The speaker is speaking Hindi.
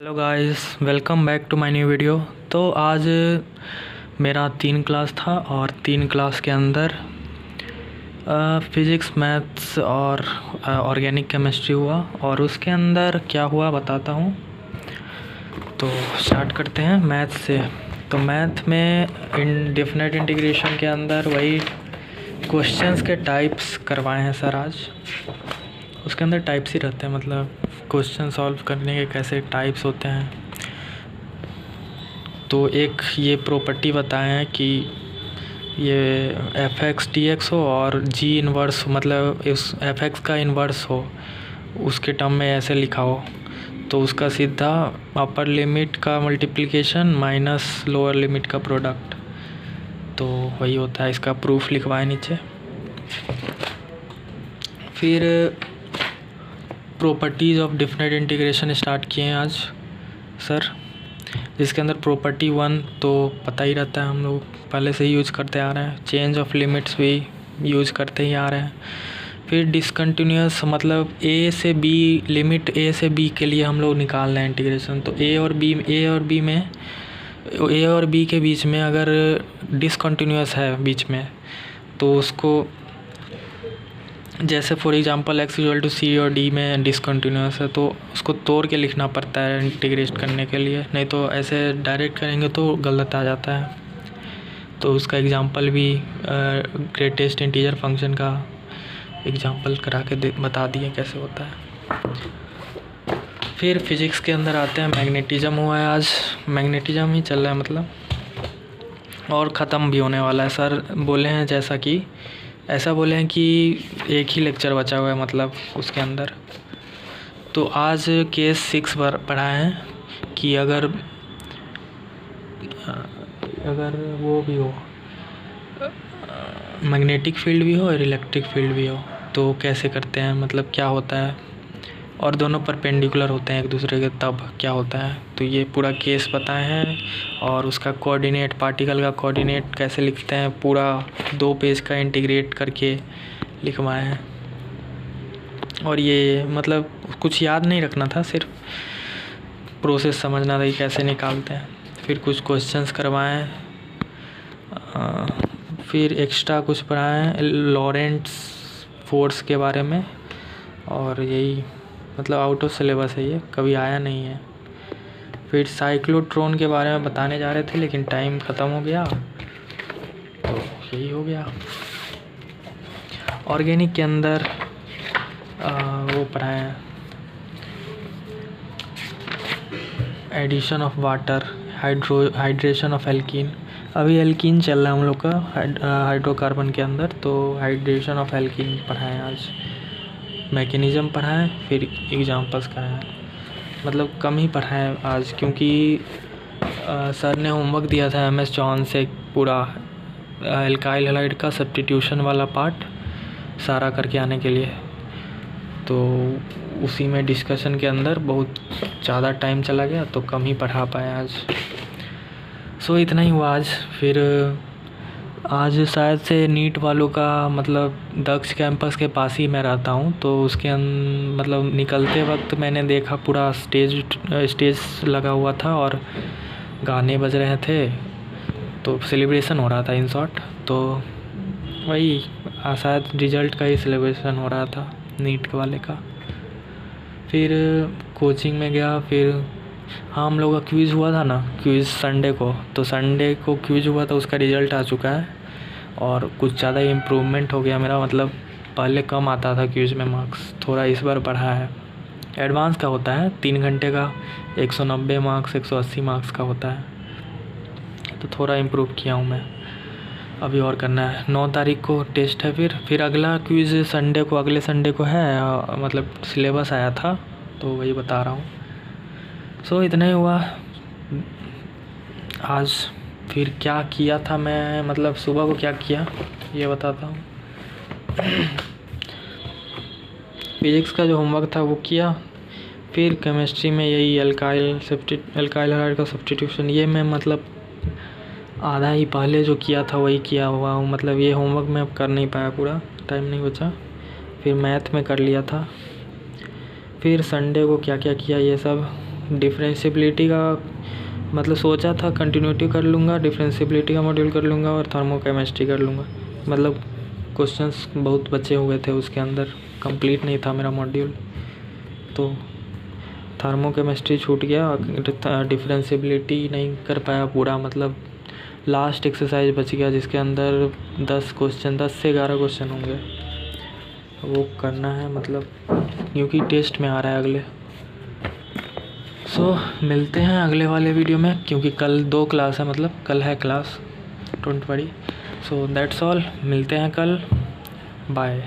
Hello guys, welcome back to my new video. तो आज मेरा 3 क्लास था और 3 क्लास के अंदर फिज़िक्स, मैथ्स और ऑर्गेनिक केमिस्ट्री हुआ। और उसके अंदर क्या हुआ बताता हूँ। तो स्टार्ट करते हैं मैथ्स से। तो मैथ में इंडेफिनेट इंटीग्रेशन के अंदर वही क्वेश्चंस के टाइप्स करवाए हैं सर आज। उसके अंदर टाइप्स ही रहते हैं, मतलब क्वेश्चन सॉल्व करने के कैसे टाइप्स होते हैं। तो एक ये प्रॉपर्टी बताए हैं कि ये एफ एक्स टी एक्स हो और जी इन्वर्स, मतलब इस एफ एक्स का इन्वर्स हो, उसके टर्म में ऐसे लिखा हो तो उसका सीधा अपर लिमिट का मल्टीप्लिकेशन माइनस लोअर लिमिट का प्रोडक्ट, तो वही होता है। इसका प्रूफ लिखवाए नीचे। फिर properties of definite integration start किए हैं आज सर, जिसके अंदर प्रॉपर्टी 1 तो पता ही रहता है, हम लोग पहले से ही यूज करते आ रहे हैं। चेंज ऑफ लिमिट्स भी यूज करते ही आ रहे हैं। फिर डिसकंटिन्यूअस, मतलब ए से बी, लिमिट ए से बी के लिए हम लोग निकाल रहे हैं इंटीग्रेशन। तो ए और बी के बीच में अगर डिसकंटिन्यूअस है बीच में, तो उसको, जैसे for example x equal to c और d में डिसकंटिन्यूअस है तो उसको तोड़ के लिखना पड़ता है इंटीग्रेट करने के लिए, नहीं तो ऐसे डायरेक्ट करेंगे तो गलत आ जाता है। तो उसका एग्जांपल भी ग्रेटेस्ट इंटीजर फंक्शन का एग्जांपल करा के बता दिए कैसे होता है। फिर फिज़िक्स के अंदर आते हैं। मैग्नेटिज्म हुआ है आज, मैग्नेटिज्म ही चल रहा है मतलब, और ख़त्म भी होने वाला है। सर बोले हैं, जैसा कि ऐसा बोले हैं कि एक ही लेक्चर बचा हुआ है मतलब उसके अंदर। तो आज केस 6 पढ़ाए हैं कि अगर वो भी हो, मैग्नेटिक फील्ड भी हो और इलेक्ट्रिक फील्ड भी हो, तो कैसे करते हैं, मतलब क्या होता है, और दोनों परपेंडिकुलर होते हैं एक दूसरे के, तब क्या होता है। तो ये पूरा केस बताए हैं। और उसका कोऑर्डिनेट, पार्टिकल का कोऑर्डिनेट कैसे लिखते हैं, पूरा 2 पेज का इंटीग्रेट करके लिखवाए हैं। और ये मतलब कुछ याद नहीं रखना था, सिर्फ प्रोसेस समझना था कि कैसे निकालते हैं। फिर कुछ क्वेश्चंस करवाए हैं। फिर एक्स्ट्रा कुछ पढ़ाए हैं लॉरेंट्स फोर्स के बारे में, और यही मतलब आउट ऑफ सिलेबस है, ये कभी आया नहीं है। फिर साइक्लोट्रॉन के बारे में बताने जा रहे थे लेकिन टाइम ख़त्म हो गया, तो यही हो गया। ऑर्गेनिक के अंदर वो पढ़ाए हैं addition of water, hydration of alkene. अभी एल्कीन चल रहा है हम लोग का हाइड्रोकार्बन के अंदर, तो हाइड्रेशन ऑफ एल्कीन पढ़ाएं आज। मैकेनिज़्म पढ़ाएं, फिर एग्जाम्पल्स कराएं। मतलब कम ही पढ़ाएं आज, क्योंकि सर ने होमवर्क दिया था MS जॉन से पूरा एल्काइल हैलाइड का सब्स्टिट्यूशन वाला पार्ट सारा करके आने के लिए। तो उसी में डिस्कशन के अंदर बहुत ज़्यादा टाइम चला गया, तो कम ही पढ़ा पाए आज। सो इतना ही हुआ आज। फिर आज शायद से नीट वालों का, मतलब दक्ष कैंपस के पास ही मैं रहता हूँ, तो उसके मतलब निकलते वक्त मैंने देखा पूरा स्टेज लगा हुआ था और गाने बज रहे थे, तो सेलिब्रेशन हो रहा था इन शॉर्ट। तो वही शायद रिजल्ट का ही सेलिब्रेशन हो रहा था नीट वाले का। फिर कोचिंग में गया। फिर हाँ, हम लोग का क्विज़ हुआ था ना, क्विज़ संडे को, तो संडे को क्विज़ हुआ था, उसका रिज़ल्ट आ चुका है और कुछ ज़्यादा इम्प्रूवमेंट हो गया मेरा। मतलब पहले कम आता था क्विज़ में मार्क्स, थोड़ा इस बार बढ़ा है। एडवांस का होता है 3 घंटे का, 190 मार्क्स 180 मार्क्स का होता है, तो थोड़ा इम्प्रूव किया हूँ मैं। अभी और करना है। 9 तारीख को टेस्ट है। फिर अगला क्विज़ संडे को, अगले संडे को है, मतलब सिलेबस आया था तो वही बता रहा हूँ। सो इतना ही हुआ आज। फिर क्या किया था मैं, मतलब सुबह को क्या किया ये बताता हूँ। फिज़िक्स का जो होमवर्क था वो किया। फिर केमिस्ट्री में यही एल्काइल हैलाइड का सब्स्टिट्यूशन, ये मैं मतलब आधा ही पहले जो किया था वही किया हुआ हूँ। मतलब ये होमवर्क मैं अब कर नहीं पाया, पूरा टाइम नहीं बचा। फिर मैथ में कर लिया था। फिर संडे को क्या क्या किया ये सब डिफरेंशियबिलिटी का मतलब सोचा था कंटिन्यूटी कर लूँगा, डिफरेंशियबिलिटी का मॉड्यूल कर लूँगा और थर्मोकेमिस्ट्री कर लूँगा। मतलब क्वेश्चंस बहुत बचे हुए थे उसके अंदर, कंप्लीट नहीं था मेरा मॉड्यूल, तो थर्मोकेमिस्ट्री छूट गया, डिफरेंशियबिलिटी नहीं कर पाया पूरा। मतलब लास्ट एक्सरसाइज बच गया जिसके अंदर 10 क्वेश्चन, 10 से 11 क्वेश्चन होंगे, वो करना है मतलब, क्योंकि टेस्ट में आ रहा है अगले। सो मिलते हैं अगले वाले वीडियो में, क्योंकि कल 2 क्लास है, मतलब कल है class, don't worry. So that's all, मिलते हैं कल, बाय।